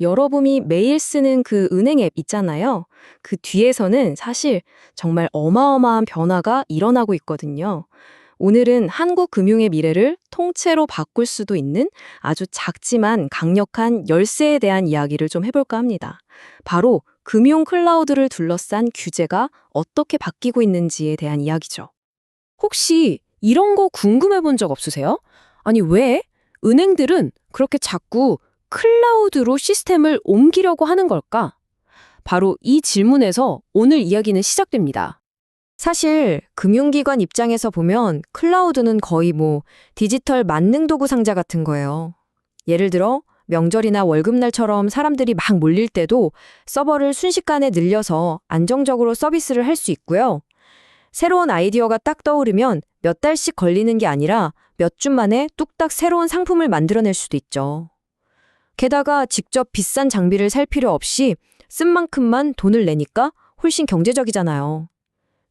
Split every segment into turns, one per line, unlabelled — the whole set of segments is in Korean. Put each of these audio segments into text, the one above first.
여러분이 매일 쓰는 그 은행 앱 있잖아요. 그 뒤에서는 사실 정말 어마어마한 변화가 일어나고 있거든요. 오늘은 한국 금융의 미래를 통째로 바꿀 수도 있는 아주 작지만 강력한 열쇠에 대한 이야기를 좀 해볼까 합니다. 바로 금융 클라우드를 둘러싼 규제가 어떻게 바뀌고 있는지에 대한 이야기죠.
혹시 이런 거 궁금해 본 적 없으세요? 아니, 왜 은행들은 그렇게 자꾸 클라우드로 시스템을 옮기려고 하는 걸까? 바로 이 질문에서 오늘 이야기는 시작됩니다.
사실 금융기관 입장에서 보면 클라우드는 거의 디지털 만능 도구 상자 같은 거예요. 예를 들어 명절이나 월급날처럼 사람들이 막 몰릴 때도 서버를 순식간에 늘려서 안정적으로 서비스를 할 수 있고요. 새로운 아이디어가 딱 떠오르면 몇 달씩 걸리는 게 아니라 몇 주 만에 뚝딱 새로운 상품을 만들어낼 수도 있죠. 게다가 직접 비싼 장비를 살 필요 없이 쓴 만큼만 돈을 내니까 훨씬 경제적이잖아요.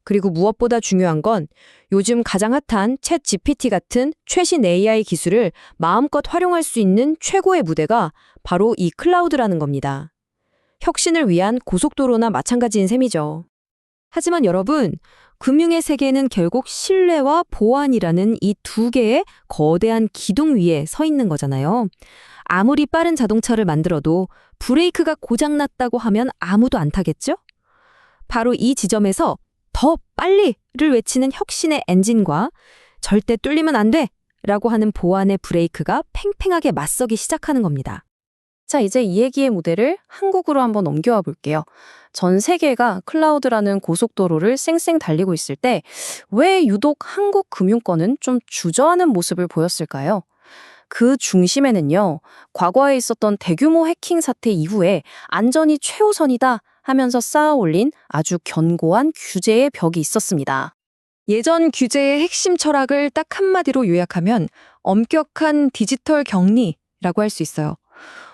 그리고 무엇보다 중요한 건 요즘 가장 핫한 챗 GPT 같은 최신 AI 기술을 마음껏 활용할 수 있는 최고의 무대가 바로 이 클라우드라는 겁니다. 혁신을 위한 고속도로나 마찬가지인 셈이죠. 하지만 여러분, 금융의 세계는 결국 신뢰와 보안이라는 이 두 개의 거대한 기둥 위에 서 있는 거잖아요. 아무리 빠른 자동차를 만들어도 브레이크가 고장났다고 하면 아무도 안 타겠죠? 바로 이 지점에서 더 빨리를 외치는 혁신의 엔진과 절대 뚫리면 안 돼! 라고 하는 보안의 브레이크가 팽팽하게 맞서기 시작하는 겁니다. 자, 이제 이 얘기의 무대를 한국으로 한번 넘겨와 볼게요. 전 세계가 클라우드라는 고속도로를 쌩쌩 달리고 있을 때 왜 유독 한국 금융권은 좀 주저하는 모습을 보였을까요? 그 중심에는요, 과거에 있었던 대규모 해킹 사태 이후에 안전이 최우선이다 하면서 쌓아 올린 아주 견고한 규제의 벽이 있었습니다. 예전 규제의 핵심 철학을 딱 한마디로 요약하면 엄격한 디지털 격리라고 할 수 있어요.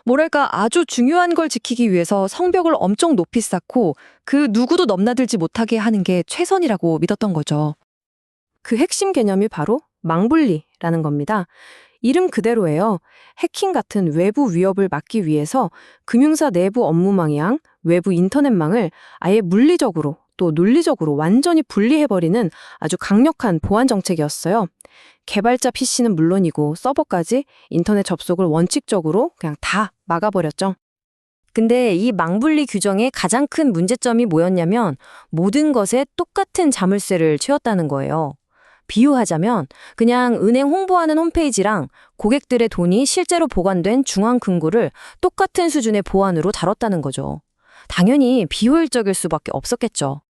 뭐랄까 아주 중요한 걸 지키기 위해서 성벽을 엄청 높이 쌓고 그 누구도 넘나들지 못하게 하는 게 최선이라고 믿었던 거죠. 그 핵심 개념이 바로 망분리라는 겁니다. 이름 그대로예요. 해킹 같은 외부 위협을 막기 위해서 금융사 내부 업무망이랑 외부 인터넷망을 아예 물리적으로 또 논리적으로 완전히 분리해버리는 아주 강력한 보안 정책이었어요. 개발자 PC는 물론이고 서버까지 인터넷 접속을 원칙적으로 그냥 다 막아버렸죠. 근데 이 망분리 규정의 가장 큰 문제점이 뭐였냐면 모든 것에 똑같은 자물쇠를 채웠다는 거예요. 비유하자면 그냥 은행 홍보하는 홈페이지랑 고객들의 돈이 실제로 보관된 중앙금고를 똑같은 수준의 보안으로 다뤘다는 거죠. 당연히 비효율적일 수밖에 없었겠죠.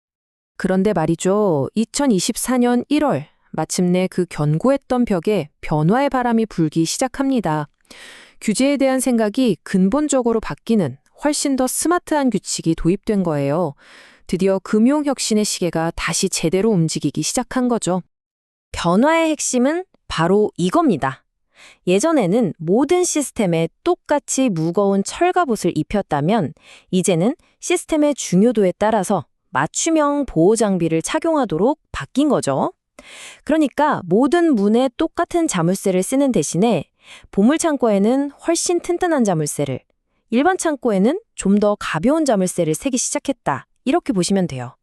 그런데 말이죠. 2024년 1월 마침내 그 견고했던 벽에 변화의 바람이 불기 시작합니다. 규제에 대한 생각이 근본적으로 바뀌는 훨씬 더 스마트한 규칙이 도입된 거예요. 드디어 금융혁신의 시계가 다시 제대로 움직이기 시작한 거죠. 변화의 핵심은 바로 이겁니다. 예전에는 모든 시스템에 똑같이 무거운 철갑옷을 입혔다면 이제는 시스템의 중요도에 따라서 맞춤형 보호 장비를 착용하도록 바뀐 거죠. 그러니까 모든 문에 똑같은 자물쇠를 쓰는 대신에 보물 창고에는 훨씬 튼튼한 자물쇠를, 일반 창고에는 좀 더 가벼운 자물쇠를 새기 시작했다. 이렇게 보시면 돼요.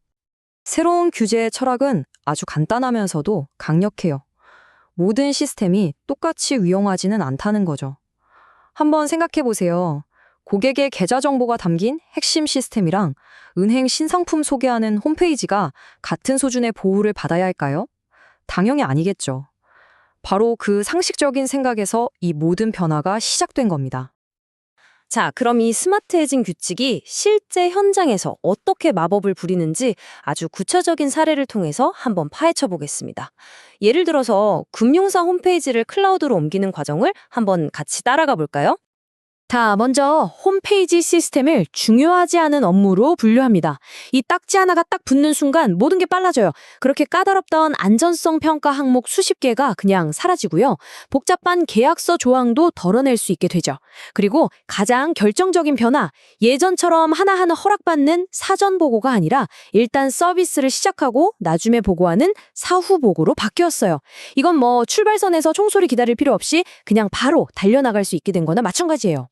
새로운 규제의 철학은 아주 간단하면서도 강력해요. 모든 시스템이 똑같이 유용하지는 않다는 거죠. 한번 생각해 보세요. 고객의 계좌 정보가 담긴 핵심 시스템이랑 은행 신상품 소개하는 홈페이지가 같은 수준의 보호를 받아야 할까요? 당연히 아니겠죠. 바로 그 상식적인 생각에서 이 모든 변화가 시작된 겁니다. 자, 그럼 이 스마트해진 규칙이 실제 현장에서 어떻게 마법을 부리는지 아주 구체적인 사례를 통해서 한번 파헤쳐 보겠습니다. 예를 들어서 금융사 홈페이지를 클라우드로 옮기는 과정을 한번 같이 따라가 볼까요? 자, 먼저 홈페이지 시스템을 중요하지 않은 업무로 분류합니다. 이 딱지 하나가 딱 붙는 순간 모든 게 빨라져요. 그렇게 까다롭던 안전성 평가 항목 수십 개가 그냥 사라지고요. 복잡한 계약서 조항도 덜어낼 수 있게 되죠. 그리고 가장 결정적인 변화, 예전처럼 하나하나 허락받는 사전 보고가 아니라 일단 서비스를 시작하고 나중에 보고하는 사후 보고로 바뀌었어요. 이건 출발선에서 총소리 기다릴 필요 없이 그냥 바로 달려나갈 수 있게 된 거나 마찬가지예요.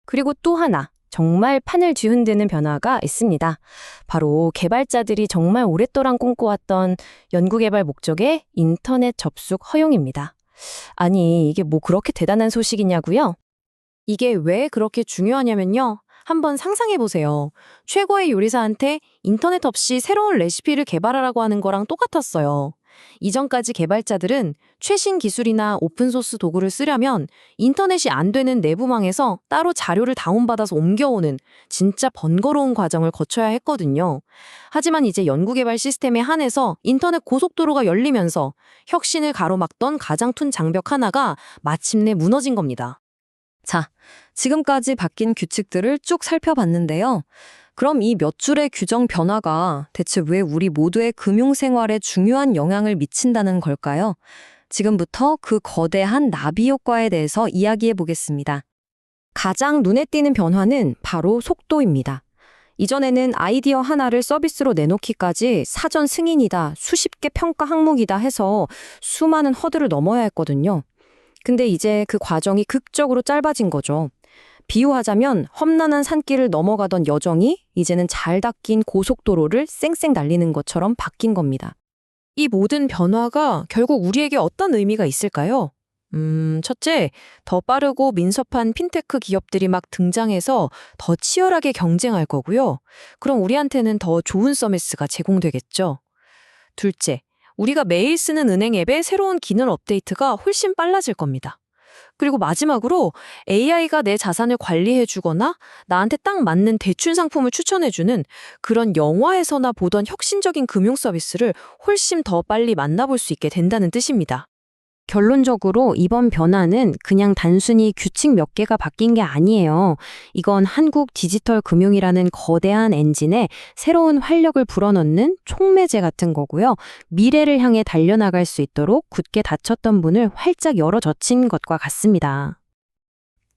그리고 또 하나,
정말 판을 뒤흔드는 변화가 있습니다. 바로 개발자들이 정말 오랫동안 꿈꿔왔던 연구개발 목적의 인터넷 접속 허용입니다. 아니, 이게 뭐 그렇게 대단한 소식이냐고요?
이게 왜 그렇게 중요하냐면요. 한번 상상해 보세요. 최고의 요리사한테 인터넷 없이 새로운 레시피를 개발하라고 하는 거랑 똑같았어요. 이전까지 개발자들은 최신 기술이나 오픈소스 도구를 쓰려면 인터넷이 안 되는 내부망에서 따로 자료를 다운받아서 옮겨오는 진짜 번거로운 과정을 거쳐야 했거든요. 하지만 이제 연구개발 시스템에 한해서 인터넷 고속도로가 열리면서 혁신을 가로막던 가장 큰 장벽 하나가 마침내 무너진 겁니다.
자, 지금까지 바뀐 규칙들을 쭉 살펴봤는데요. 그럼 이 몇 줄의 규정 변화가 대체 왜 우리 모두의 금융생활에 중요한 영향을 미친다는 걸까요? 지금부터 그 거대한 나비 효과에 대해서 이야기해 보겠습니다. 가장 눈에 띄는 변화는 바로 속도입니다. 이전에는 아이디어 하나를 서비스로 내놓기까지 사전 승인이다, 수십 개 평가 항목이다 해서 수많은 허들을 넘어야 했거든요. 근데 이제 그 과정이 극적으로 짧아진 거죠. 비유하자면 험난한 산길을 넘어가던 여정이 이제는 잘 닦인 고속도로를 쌩쌩 달리는 것처럼 바뀐 겁니다.
이 모든 변화가 결국 우리에게 어떤 의미가 있을까요? 첫째, 더 빠르고 민첩한 핀테크 기업들이 막 등장해서 더 치열하게 경쟁할 거고요. 그럼 우리한테는 더 좋은 서비스가 제공되겠죠. 둘째, 우리가 매일 쓰는 은행 앱의 새로운 기능 업데이트가 훨씬 빨라질 겁니다. 그리고 마지막으로 AI가 내 자산을 관리해주거나 나한테 딱 맞는 대출 상품을 추천해주는 그런 영화에서나 보던 혁신적인 금융 서비스를 훨씬 더 빨리 만나볼 수 있게 된다는 뜻입니다.
결론적으로 이번 변화는 그냥 단순히 규칙 몇 개가 바뀐 게 아니에요. 이건 한국 디지털 금융이라는 거대한 엔진에 새로운 활력을 불어넣는 촉매제 같은 거고요. 미래를 향해 달려나갈 수 있도록 굳게 닫혔던 문을 활짝 열어 젖힌 것과 같습니다.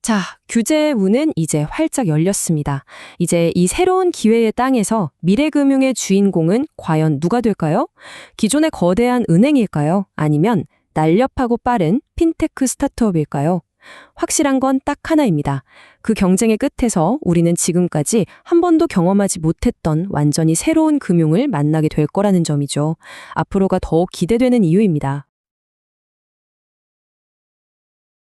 자, 규제의 문은 이제 활짝 열렸습니다. 이제 이 새로운 기회의 땅에서 미래금융의 주인공은 과연 누가 될까요? 기존의 거대한 은행일까요? 아니면 날렵하고 빠른 핀테크 스타트업일까요? 확실한 건 딱 하나입니다. 그 경쟁의 끝에서 우리는 지금까지 한 번도 경험하지 못했던 완전히 새로운 금융을 만나게 될 거라는 점이죠. 앞으로가 더욱 기대되는 이유입니다.